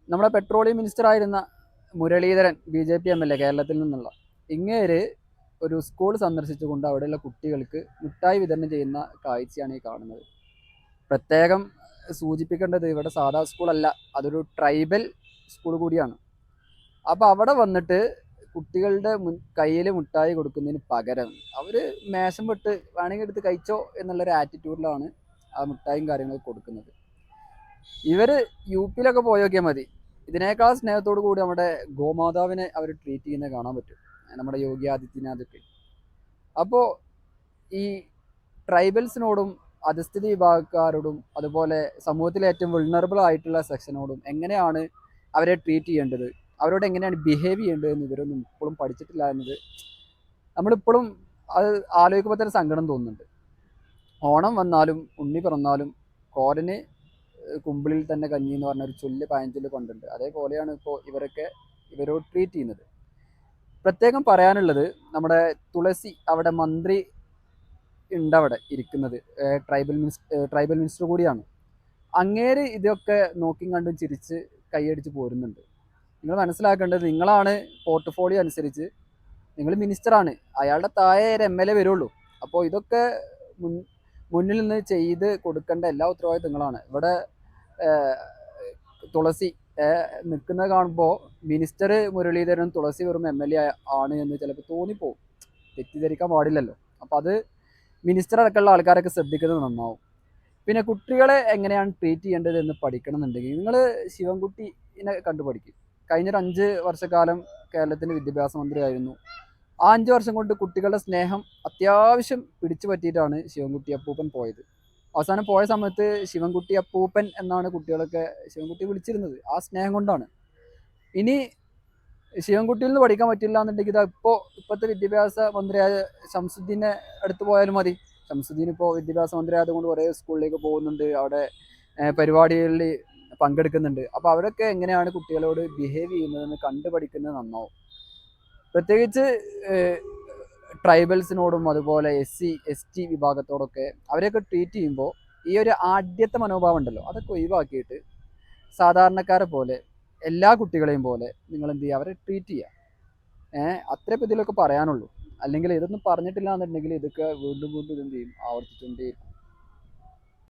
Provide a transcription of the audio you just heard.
നമ്മുടെ petroleum minister ആയിരുന്ന Muraleedharan BJP MLA കേരളത്തിൽ നിന്നുള്ള ഇങ്ങേര് ഒരു സ്കൂൾ സന്ദർശിച്ചുകൊണ്ട് അവിടെയുള്ള കുട്ടികൾക്ക് മിഠായി വിതരണം ചെയ്യുന്ന കാഴ്ചയാണ് ഈ കാണുന്നത്. പ്രത്യേകം സൂചിപ്പിക്കേണ്ടത് ഇവിടെ സാധാ സ്കൂളല്ല, അതൊരു ട്രൈബൽ സ്കൂൾ കൂടിയാണ്. അപ്പോൾ അവിടെ വന്നിട്ട് കുട്ടികളുടെ കയ്യിൽ മിഠായി കൊടുക്കുന്നതിന് പകരം അവർ മേശം വിട്ട് വേണമെങ്കിൽ എടുത്ത് കഴിച്ചോ എന്നുള്ളൊരു ആറ്റിറ്റ്യൂഡിലാണ് ആ മിഠായും കാര്യങ്ങളൊക്കെ കൊടുക്കുന്നത്. ഇവർ UP-ലൊക്കെ പോയി നോക്കിയാൽ മതി, ഇതിനേക്കാൾ സ്നേഹത്തോടു കൂടി നമ്മുടെ ഗോമാതാവിനെ അവർ ട്രീറ്റ് ചെയ്യുന്നത് കാണാൻ പറ്റും, നമ്മുടെ യോഗി ആദിത്യനാഥൊക്കെ. അപ്പോൾ ഈ ട്രൈബൽസിനോടും അധസ്ഥിതി വിഭാഗക്കാരോടും അതുപോലെ സമൂഹത്തിലെ ഏറ്റവും വൾണറബിൾ ആയിട്ടുള്ള സെക്ഷനോടും എങ്ങനെയാണ് അവരെ ട്രീറ്റ് ചെയ്യേണ്ടത്, അവരോട് എങ്ങനെയാണ് ബിഹേവ് ചെയ്യേണ്ടത് എന്ന് ഇവരൊന്നും ഇപ്പോഴും പഠിച്ചിട്ടില്ല എന്നത് നമ്മളിപ്പോഴും അത് ആലോചിക്കുമ്പോൾ തന്നെ സങ്കടം തോന്നുന്നുണ്ട്. ഓണം വന്നാലും ഉണ്ണി പിറന്നാലും കോരന് കുമ്പിളിൽ തന്നെ കഞ്ഞി എന്ന് പറഞ്ഞ ഒരു ചൊല്ല് പഴഞ്ചൊല്ല് കൊണ്ടുണ്ട്. അതേപോലെയാണ് ഇപ്പോൾ ഇവരോട് ട്രീറ്റ് ചെയ്യുന്നത്. പ്രത്യേകം പറയാനുള്ളത്, നമ്മുടെ തുളസി അവിടെ മന്ത്രി ഉണ്ട് അവിടെ ഇരിക്കുന്നത്, ട്രൈബൽ മിനിസ്റ്റർ കൂടിയാണ്. അങ്ങേര് ഇതൊക്കെ നോക്കിയും കണ്ടും ചിരിച്ച് കൈയടിച്ച് പോരുന്നുണ്ട്. നിങ്ങൾ മനസ്സിലാക്കേണ്ടത്, നിങ്ങളാണ് പോർട്ട്ഫോളിയോ അനുസരിച്ച് നിങ്ങൾ മിനിസ്റ്ററാണ്, അയാളുടെ താഴെ ഒരു MLA വരുള്ളൂ. അപ്പോൾ ഇതൊക്കെ മുന്നിൽ നിന്ന് ചെയ്ത് കൊടുക്കേണ്ട എല്ലാ ഉത്തരവാദിത്വം നിങ്ങളാണ്. ഇവിടെ തുളസി നിൽക്കുന്നത് കാണുമ്പോൾ മിനിസ്റ്റർ മുരളീധരൻ തുളസി വെറും MLA ആണ് എന്ന് ചിലപ്പോൾ തോന്നിപ്പോവും, തെറ്റിദ്ധരിക്കാൻ പാടില്ലല്ലോ. അപ്പോൾ അത് മിനിസ്റ്റർ അടക്കമുള്ള ആൾക്കാരൊക്കെ ശ്രദ്ധിക്കുന്നത് നന്നാവും. പിന്നെ കുട്ടികളെ എങ്ങനെയാണ് ട്രീറ്റ് ചെയ്യേണ്ടത് എന്ന് പഠിക്കണം എന്നുണ്ടെങ്കിൽ നിങ്ങൾ ശിവൻകുട്ടിനെ കണ്ടു പഠിക്കും. കഴിഞ്ഞൊരു 5 വർഷക്കാലം കേരളത്തിൻ്റെ വിദ്യാഭ്യാസ മന്ത്രിയായിരുന്നു. ആ 5 വർഷം കൊണ്ട് കുട്ടികളുടെ സ്നേഹം അത്യാവശ്യം പിടിച്ചു പറ്റിയിട്ടാണ് ശിവൻകുട്ടി അപ്പൂപ്പൻ പോയത്. അവസാനം പോയ സമയത്ത് ശിവൻകുട്ടി അപ്പൂപ്പൻ എന്നാണ് കുട്ടികളൊക്കെ ശിവൻകുട്ടി വിളിച്ചിരുന്നത്, ആ സ്നേഹം കൊണ്ടാണ്. ഇനി ശിവൻകുട്ടിയിൽ നിന്ന് പഠിക്കാൻ പറ്റില്ല എന്നുണ്ടെങ്കിൽ ഇപ്പോഴത്തെ വിദ്യാഭ്യാസ മന്ത്രിയായ ശംസുദ്ദീനെ അടുത്ത് പോയാലും മതി. ശംസുദ്ദീൻ ഇപ്പോൾ വിദ്യാഭ്യാസ മന്ത്രി ആയതുകൊണ്ട് കുറേ സ്കൂളിലേക്ക് പോകുന്നുണ്ട്, അവിടെ പരിപാടികളിൽ പങ്കെടുക്കുന്നുണ്ട്. അപ്പോൾ അവരൊക്കെ എങ്ങനെയാണ് കുട്ടികളോട് ബിഹേവ് ചെയ്യുന്നതെന്ന് കണ്ടു പഠിക്കുന്നത് നന്നാവും. പ്രത്യേകിച്ച് ട്രൈബൽസിനോടും അതുപോലെ SC ST വിഭാഗത്തോടൊക്കെ അവരെയൊക്കെ ട്രീറ്റ് ചെയ്യുമ്പോൾ ഈ ഒരു ആദ്യത്തെ മനോഭാവം ഉണ്ടല്ലോ, അതൊക്കെ ഒഴിവാക്കിയിട്ട് സാധാരണക്കാരെ പോലെ എല്ലാ കുട്ടികളെയും പോലെ നിങ്ങൾ എന്ത് ചെയ്യുക, അവരെ ട്രീറ്റ് ചെയ്യുക. അത്രേ ഇതിലൊക്കെ പറയാനുള്ളൂ. അല്ലെങ്കിൽ ഇതൊന്നും പറഞ്ഞിട്ടില്ല എന്നുണ്ടെങ്കിൽ ഇതൊക്കെ വീണ്ടും വീണ്ടും എന്ത് ചെയ്യും, ആവർത്തിച്ചുകൊണ്ടേയിരിക്കും.